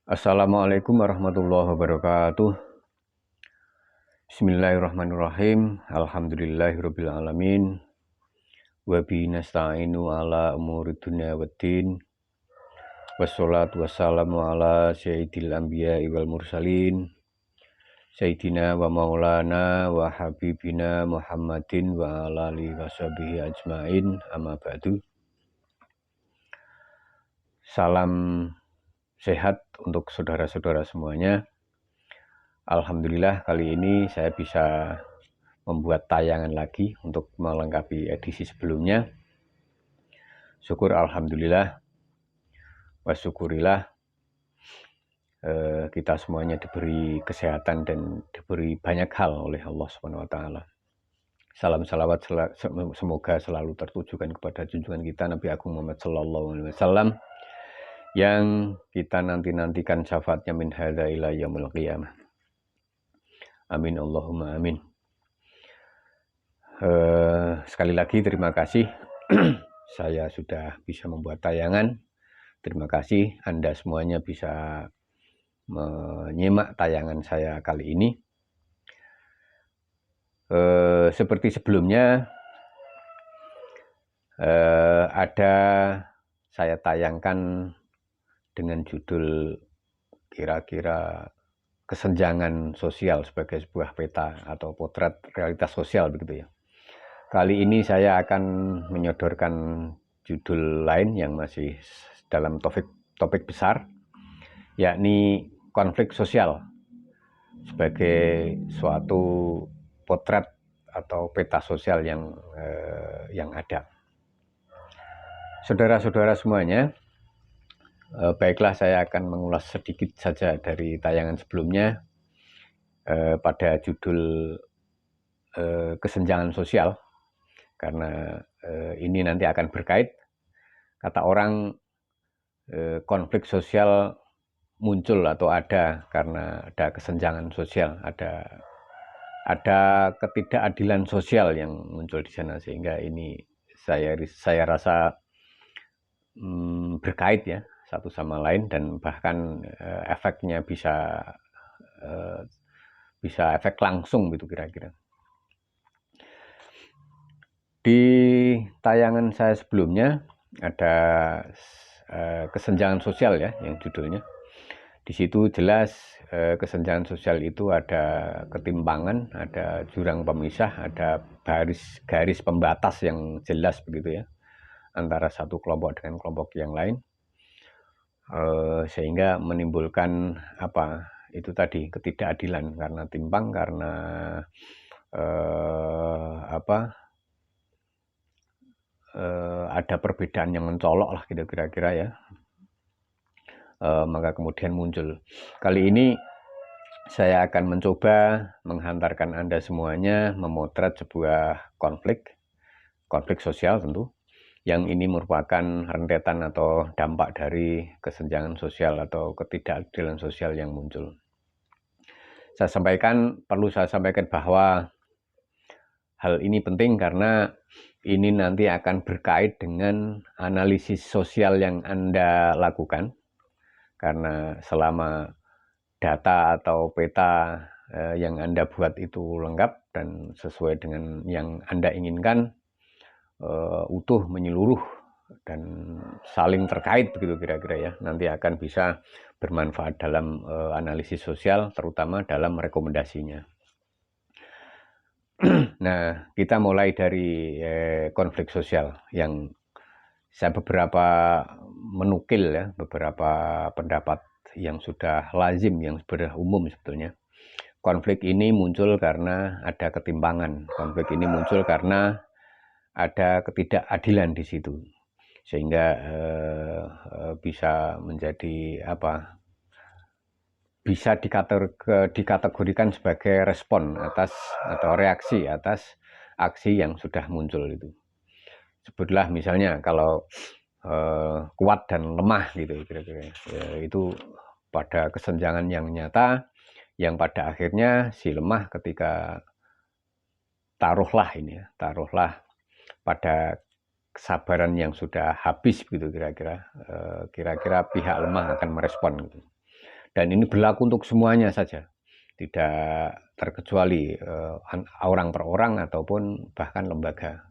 Assalamualaikum warahmatullahi wabarakatuh. Bismillahirrahmanirrahim. Alhamdulillahirabbil alamin. Wa bihi nasta'inu ala umuri dunya waddin. Wassalatu wassalamu ala sayyidil anbiya'i wal mursalin. Sayyidina wa maulana wa habibina Muhammadin wa ala alihi washabihi ajmain. Amma ba'du. Salam sehat untuk saudara-saudara semuanya. Alhamdulillah kali ini saya bisa membuat tayangan lagi untuk melengkapi edisi sebelumnya. Syukur alhamdulillah, wasyukurillah, kita semuanya diberi kesehatan dan diberi banyak hal oleh Allah SWT. Salam salawat semoga selalu tertujukan kepada junjungan kita Nabi Agung Muhammad SAW yang kita nantikan syafaatnya min hadza ila yaumil qiyamah. Amin Allahumma amin. Sekali lagi terima kasih saya sudah bisa membuat tayangan. Terima kasih Anda semuanya bisa menyimak tayangan saya kali ini. Seperti sebelumnya ada saya tayangkan dengan judul kira-kira kesenjangan sosial sebagai sebuah peta atau potret realitas sosial begitu ya. Kali ini saya akan menyodorkan judul lain yang masih dalam topik besar, yakni konflik sosial sebagai suatu potret atau peta sosial yang ada. Saudara-saudara semuanya, baiklah saya akan mengulas sedikit saja dari tayangan sebelumnya pada judul kesenjangan sosial, karena ini nanti akan berkait. Kata orang konflik sosial muncul atau ada karena ada kesenjangan sosial, ada ketidakadilan sosial yang muncul di sana, sehingga ini saya rasa berkait ya satu sama lain, dan bahkan efeknya bisa efek langsung gitu kira-kira. Di tayangan saya sebelumnya ada kesenjangan sosial ya yang judulnya. Di situ jelas kesenjangan sosial itu ada ketimpangan, ada jurang pemisah, ada garis pembatas yang jelas begitu ya antara satu kelompok dengan kelompok yang lain, sehingga menimbulkan itu tadi ketidakadilan karena timpang, karena ada perbedaan yang mencolok lah gitu kira-kira ya. Maka kemudian muncul. Kali ini saya akan mencoba menghantarkan Anda semuanya memotret sebuah konflik sosial tentu, yang ini merupakan rentetan atau dampak dari kesenjangan sosial atau ketidakadilan sosial yang muncul. Perlu saya sampaikan bahwa hal ini penting karena ini nanti akan berkait dengan analisis sosial yang Anda lakukan. Karena selama data atau peta yang Anda buat itu lengkap dan sesuai dengan yang Anda inginkan, utuh, menyeluruh, dan saling terkait begitu kira-kira ya, nanti akan bisa bermanfaat dalam analisis sosial, terutama dalam rekomendasinya. Nah, kita mulai dari konflik sosial yang saya menukil ya beberapa pendapat yang sudah lazim, yang sudah umum sebetulnya. Konflik ini muncul karena ada ketimpangan. Konflik ini muncul karena ada ketidakadilan di situ, sehingga bisa menjadi bisa dikategorikan sebagai respon atas atau reaksi atas aksi yang sudah muncul itu. Sebutlah misalnya kalau kuat dan lemah gitu kira-kira ya, itu pada kesenjangan yang nyata, yang pada akhirnya si lemah ketika taruhlah pada kesabaran yang sudah habis gitu kira-kira pihak lemah akan merespon gitu. Dan ini berlaku untuk semuanya saja, tidak terkecuali orang per orang ataupun bahkan lembaga.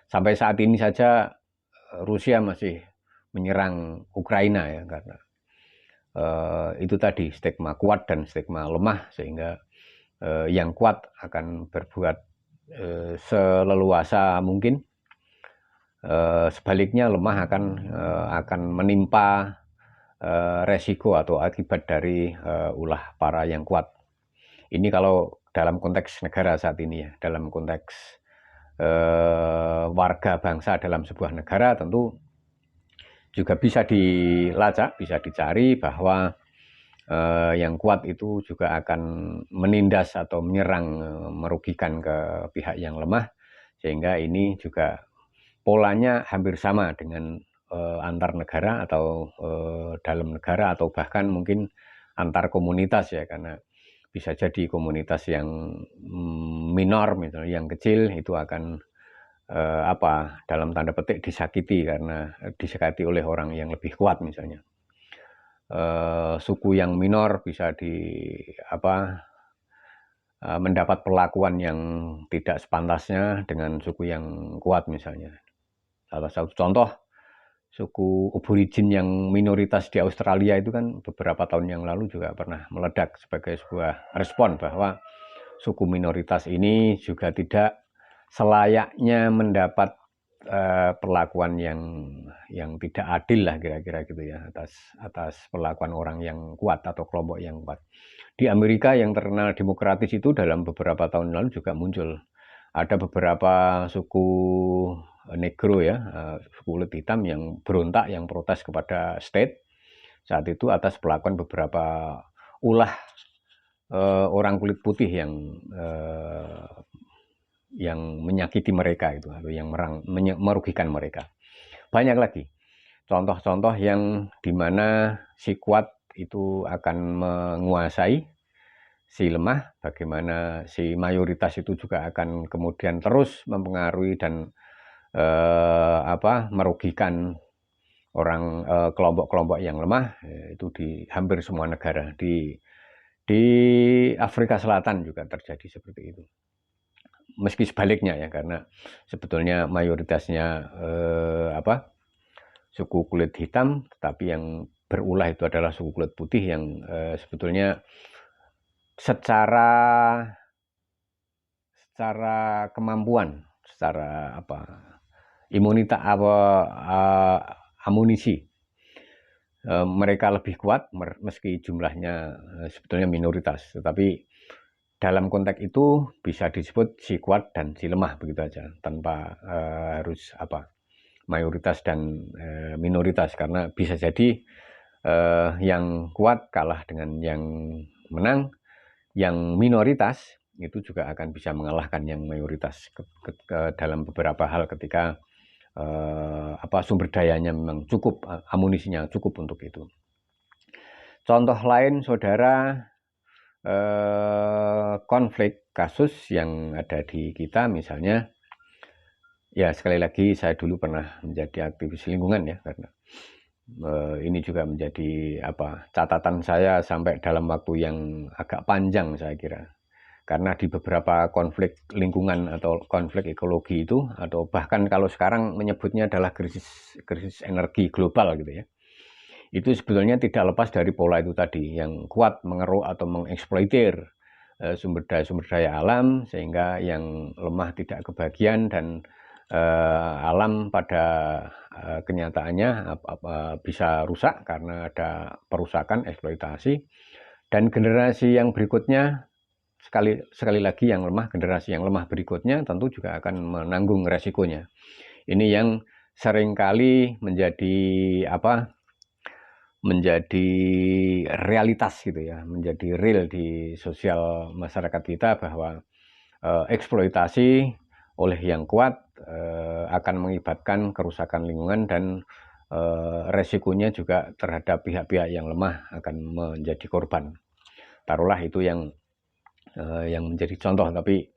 Sampai saat ini saja Rusia masih menyerang Ukraina ya, karena itu tadi stigma kuat dan stigma lemah, sehingga yang kuat akan berbuat seleluasa mungkin, sebaliknya lemah akan menimpa resiko atau akibat dari ulah para yang kuat. Ini kalau dalam konteks negara saat ini ya, dalam konteks warga bangsa dalam sebuah negara tentu juga bisa dilacak, bisa dicari bahwa yang kuat itu juga akan menindas atau menyerang, merugikan ke pihak yang lemah, sehingga ini juga polanya hampir sama dengan antar negara atau dalam negara atau bahkan mungkin antar komunitas ya, karena bisa jadi komunitas yang minor misalnya, yang kecil itu akan dalam tanda petik disakiti karena disakiti oleh orang yang lebih kuat misalnya. Suku yang minor bisa mendapat perlakuan yang tidak sepantasnya dengan suku yang kuat misalnya. Salah satu contoh, suku Aborigin yang minoritas di Australia itu kan beberapa tahun yang lalu juga pernah meledak sebagai sebuah respon bahwa suku minoritas ini juga tidak selayaknya mendapat perlakuan yang tidak adil lah kira-kira gitu ya, atas perlakuan orang yang kuat atau kelompok yang kuat. Di Amerika yang terkenal demokratis itu dalam beberapa tahun lalu juga muncul. Ada beberapa suku negro ya, suku kulit hitam yang berontak, yang protes kepada state saat itu atas perlakuan beberapa ulah orang kulit putih yang menyakiti mereka itu, atau yang merugikan mereka. Banyak lagi contoh-contoh yang dimana si kuat itu akan menguasai si lemah, bagaimana si mayoritas itu juga akan kemudian terus mempengaruhi dan merugikan orang, kelompok-kelompok yang lemah. Itu di hampir semua negara. Di Afrika Selatan juga terjadi seperti itu. Meski sebaliknya ya, karena sebetulnya mayoritasnya suku kulit hitam, tetapi yang berulah itu adalah suku kulit putih yang sebetulnya secara kemampuan, secara imunitas amunisi, mereka lebih kuat meski jumlahnya sebetulnya minoritas, tetapi dalam konteks itu bisa disebut si kuat dan si lemah begitu aja, tanpa harus mayoritas dan minoritas, karena bisa jadi yang kuat kalah dengan yang menang, yang minoritas itu juga akan bisa mengalahkan yang mayoritas dalam beberapa hal ketika sumber dayanya memang cukup, amunisinya cukup untuk itu. Contoh lain, saudara, konflik kasus yang ada di kita misalnya, ya sekali lagi saya dulu pernah menjadi aktivis lingkungan ya, karena ini juga menjadi catatan saya sampai dalam waktu yang agak panjang saya kira, karena di beberapa konflik lingkungan atau konflik ekologi itu, atau bahkan kalau sekarang menyebutnya adalah krisis energi global gitu ya, itu sebetulnya tidak lepas dari pola itu tadi, yang kuat mengeruk atau mengeksploitir sumber daya alam, sehingga yang lemah tidak kebagian, dan alam pada kenyataannya bisa rusak karena ada perusakan, eksploitasi. Dan generasi yang berikutnya, sekali lagi yang lemah, generasi yang lemah berikutnya tentu juga akan menanggung resikonya. Ini yang seringkali menjadi realitas gitu ya, menjadi real di sosial masyarakat kita, bahwa eksploitasi oleh yang kuat akan mengakibatkan kerusakan lingkungan, dan resikonya juga terhadap pihak-pihak yang lemah akan menjadi korban. Taruhlah itu yang menjadi contoh, tapi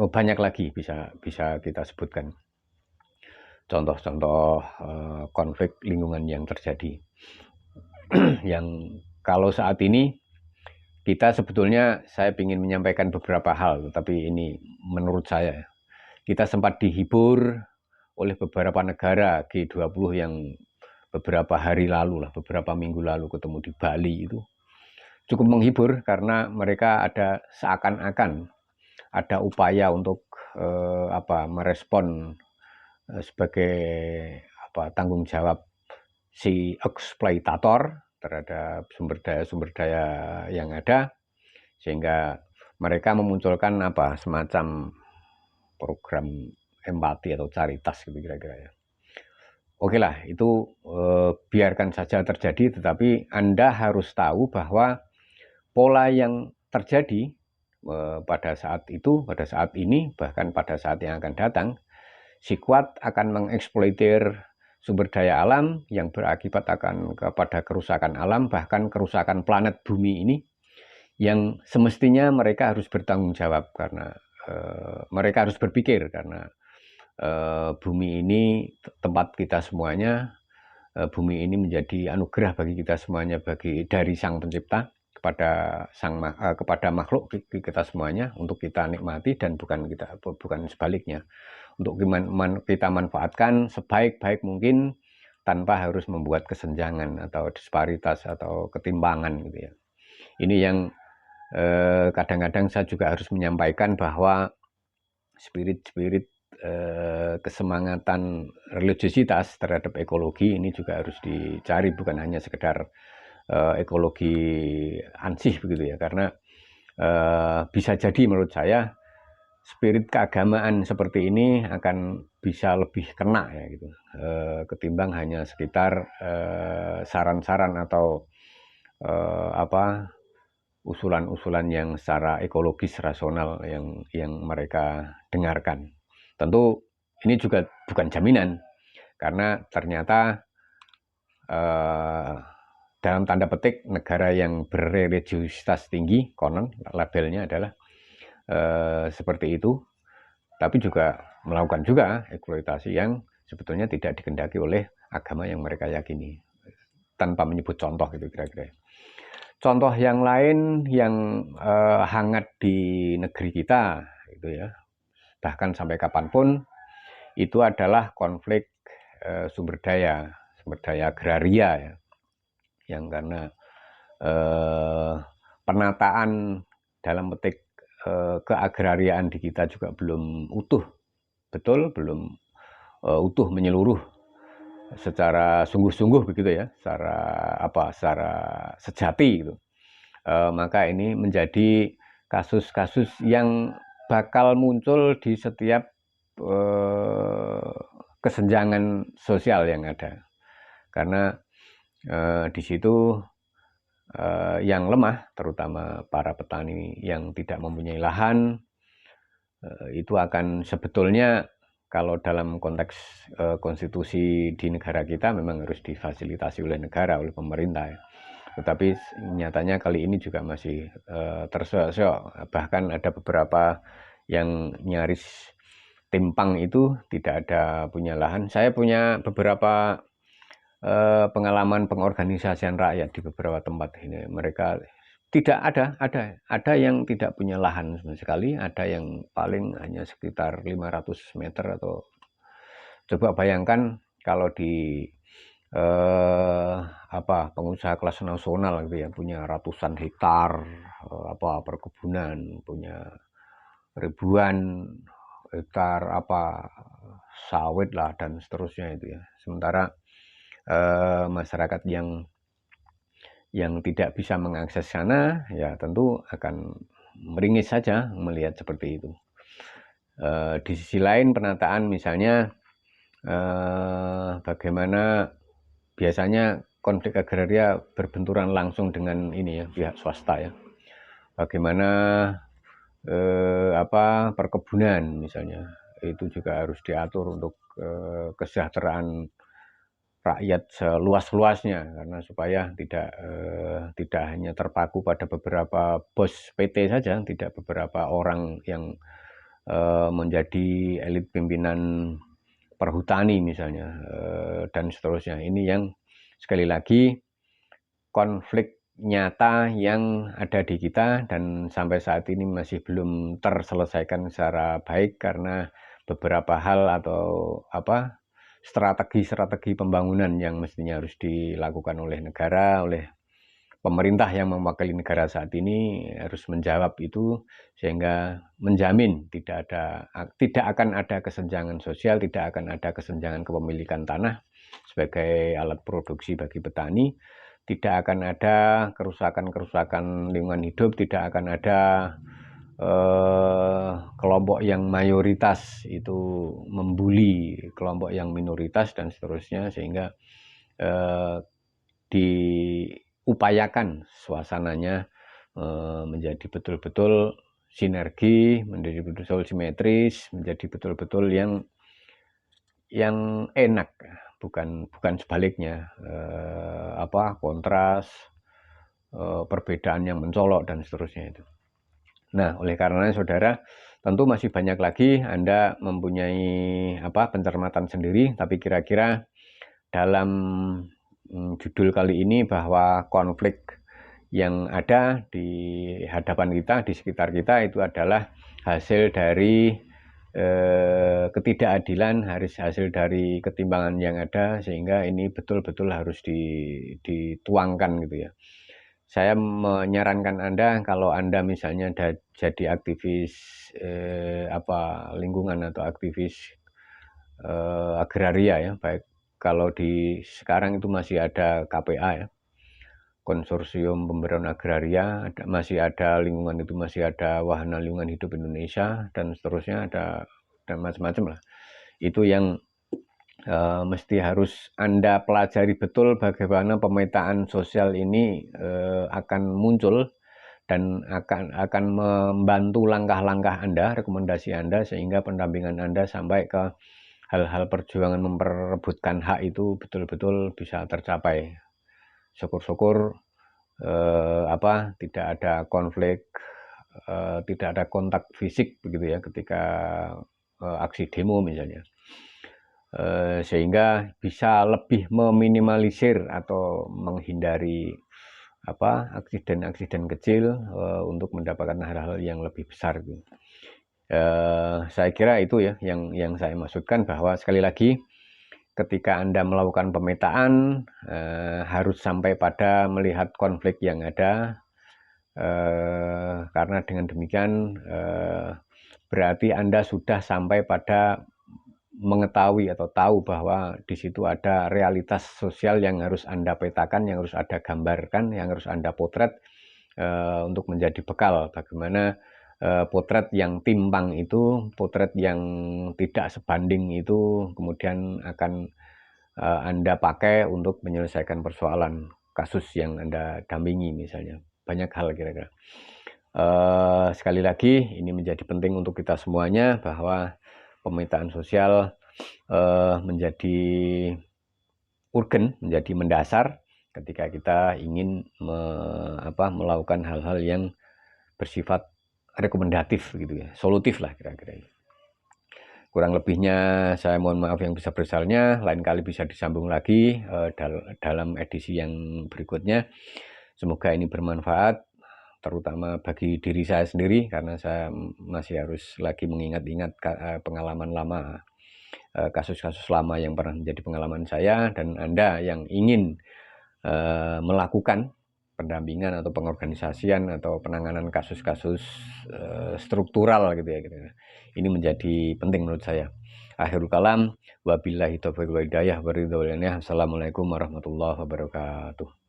banyak lagi bisa kita sebutkan contoh-contoh konflik lingkungan yang terjadi yang kalau saat ini kita sebetulnya saya ingin menyampaikan beberapa hal, tapi ini menurut saya kita sempat dihibur oleh beberapa negara G20 yang beberapa hari lalu lah, beberapa minggu lalu ketemu di Bali itu cukup menghibur karena mereka ada seakan-akan ada upaya untuk merespon sebagai tanggung jawab si eksploitator terhadap sumber daya yang ada, sehingga mereka memunculkan semacam program empati atau caritas gitu kira-kira ya. Oke lah, itu biarkan saja terjadi, tetapi Anda harus tahu bahwa pola yang terjadi pada saat itu, pada saat ini, bahkan pada saat yang akan datang, si kuat akan mengeksploitir sumber daya alam yang berakibat akan kepada kerusakan alam, bahkan kerusakan planet bumi ini, yang semestinya mereka harus bertanggung jawab karena mereka harus berpikir karena bumi ini tempat kita semuanya, bumi ini menjadi anugerah bagi kita semuanya, dari Sang Pencipta kepada makhluk kita semuanya untuk kita nikmati, dan bukan sebaliknya, untuk kita manfaatkan sebaik-baik mungkin tanpa harus membuat kesenjangan atau disparitas atau ketimbangan gitu ya. Ini yang kadang-kadang saya juga harus menyampaikan bahwa spirit kesemangatan religiositas terhadap ekologi ini juga harus dicari, bukan hanya sekedar ekologi ansih begitu ya, karena bisa jadi menurut saya spirit keagamaan seperti ini akan bisa lebih kena ya gitu, ketimbang hanya sekitar saran-saran atau usulan-usulan yang secara ekologis rasional yang mereka dengarkan. Tentu ini juga bukan jaminan, karena ternyata dalam tanda petik negara yang berreligiositas tinggi, konon labelnya adalah seperti itu, tapi juga melakukan juga eksploitasi yang sebetulnya tidak dikehendaki oleh agama yang mereka yakini, tanpa menyebut contoh gitu kira-kira. Contoh yang lain yang hangat di negeri kita itu ya, bahkan sampai kapanpun, itu adalah konflik sumber daya agraria ya, yang karena penataan dalam petik keagrariaan di kita juga belum utuh betul, belum utuh menyeluruh secara sungguh-sungguh begitu ya, secara sejati gitu. Maka ini menjadi kasus-kasus yang bakal muncul di setiap kesenjangan sosial yang ada, karena di situ yang lemah, terutama para petani yang tidak mempunyai lahan, itu akan sebetulnya, kalau dalam konteks konstitusi di negara kita memang harus difasilitasi oleh negara, oleh pemerintah ya. Tetapi nyatanya kali ini juga masih terseok-seok, bahkan ada beberapa yang nyaris timpang itu tidak ada punya lahan. Saya punya beberapa pengalaman pengorganisasian rakyat di beberapa tempat ini. Mereka tidak ada yang tidak punya lahan sama sekali, ada yang paling hanya sekitar 500 meter, atau coba bayangkan kalau di pengusaha kelas nasional gitu ya, punya ratusan hektar perkebunan, punya ribuan hektar sawit lah dan seterusnya itu ya. Sementara masyarakat yang tidak bisa mengakses sana ya tentu akan meringis saja melihat seperti itu. Di sisi lain penataan misalnya bagaimana biasanya konflik agraria berbenturan langsung dengan ini ya, pihak swasta ya. Bagaimana perkebunan misalnya itu juga harus diatur untuk kesejahteraan rakyat seluas-luasnya, karena supaya tidak hanya terpaku pada beberapa bos PT saja, tidak beberapa orang yang menjadi elit pimpinan perhutani misalnya, dan seterusnya. Ini yang sekali lagi konflik nyata yang ada di kita dan sampai saat ini masih belum terselesaikan secara baik karena beberapa hal atau strategi pembangunan yang mestinya harus dilakukan oleh negara, oleh pemerintah yang mewakili negara saat ini harus menjawab itu sehingga menjamin tidak akan ada kesenjangan sosial, tidak akan ada kesenjangan kepemilikan tanah sebagai alat produksi bagi petani, tidak akan ada kerusakan lingkungan hidup, tidak akan ada kelompok yang mayoritas itu membuli kelompok yang minoritas dan seterusnya, sehingga diupayakan suasananya menjadi betul-betul sinergi, menjadi betul-betul simetris, menjadi betul-betul yang enak, bukan sebaliknya, kontras, perbedaan yang mencolok dan seterusnya itu. Nah, oleh karenanya saudara, tentu masih banyak lagi Anda mempunyai pencermatan sendiri, tapi kira-kira dalam judul kali ini bahwa konflik yang ada di hadapan kita, di sekitar kita itu adalah hasil dari ketidakadilan, hasil dari ketimbangan yang ada, sehingga ini betul-betul harus dituangkan gitu ya. Saya menyarankan Anda, kalau Anda misalnya jadi aktivis lingkungan atau aktivis agraria ya, baik kalau di sekarang itu masih ada KPA ya, Konsorsium Pemberdayaan Agraria, masih ada lingkungan, itu masih ada Wahana Lingkungan Hidup Indonesia dan seterusnya, ada dan macam-macam lah. Itu yang mesti harus Anda pelajari betul bagaimana pemetaan sosial ini akan muncul dan akan membantu langkah-langkah Anda, rekomendasi Anda, sehingga pendampingan Anda sampai ke hal-hal perjuangan memperebutkan hak itu betul-betul bisa tercapai. Syukur-syukur tidak ada konflik, tidak ada kontak fisik begitu ya ketika aksi demo misalnya. Sehingga bisa lebih meminimalisir atau menghindari aksiden-aksiden kecil untuk mendapatkan hal-hal yang lebih besar. Saya kira itu ya yang saya maksudkan, bahwa sekali lagi ketika Anda melakukan pemetaan harus sampai pada melihat konflik yang ada, karena dengan demikian berarti Anda sudah sampai pada mengetahui atau tahu bahwa di situ ada realitas sosial yang harus Anda petakan, yang harus Anda gambarkan, yang harus Anda potret untuk menjadi bekal bagaimana potret yang timpang itu, potret yang tidak sebanding itu kemudian akan Anda pakai untuk menyelesaikan persoalan kasus yang Anda dampingi misalnya. Banyak hal kira-kira. Sekali lagi ini menjadi penting untuk kita semuanya, bahwa pemetaan sosial menjadi urgen, menjadi mendasar ketika kita ingin melakukan hal-hal yang bersifat rekomendatif gitu ya, solutif lah kira-kira. Kurang lebihnya saya mohon maaf yang besar-besarnya, lain kali bisa disambung lagi dalam edisi yang berikutnya. Semoga ini bermanfaat, terutama bagi diri saya sendiri, karena saya masih harus lagi mengingat-ingat pengalaman lama, kasus-kasus lama yang pernah menjadi pengalaman saya. Dan Anda yang ingin melakukan pendampingan atau pengorganisasian atau penanganan kasus-kasus struktural gitu ya, ini menjadi penting menurut saya. Akhirul kalam, wabillahi taufiq wal hidayah, Assalamualaikum warahmatullahi wabarakatuh.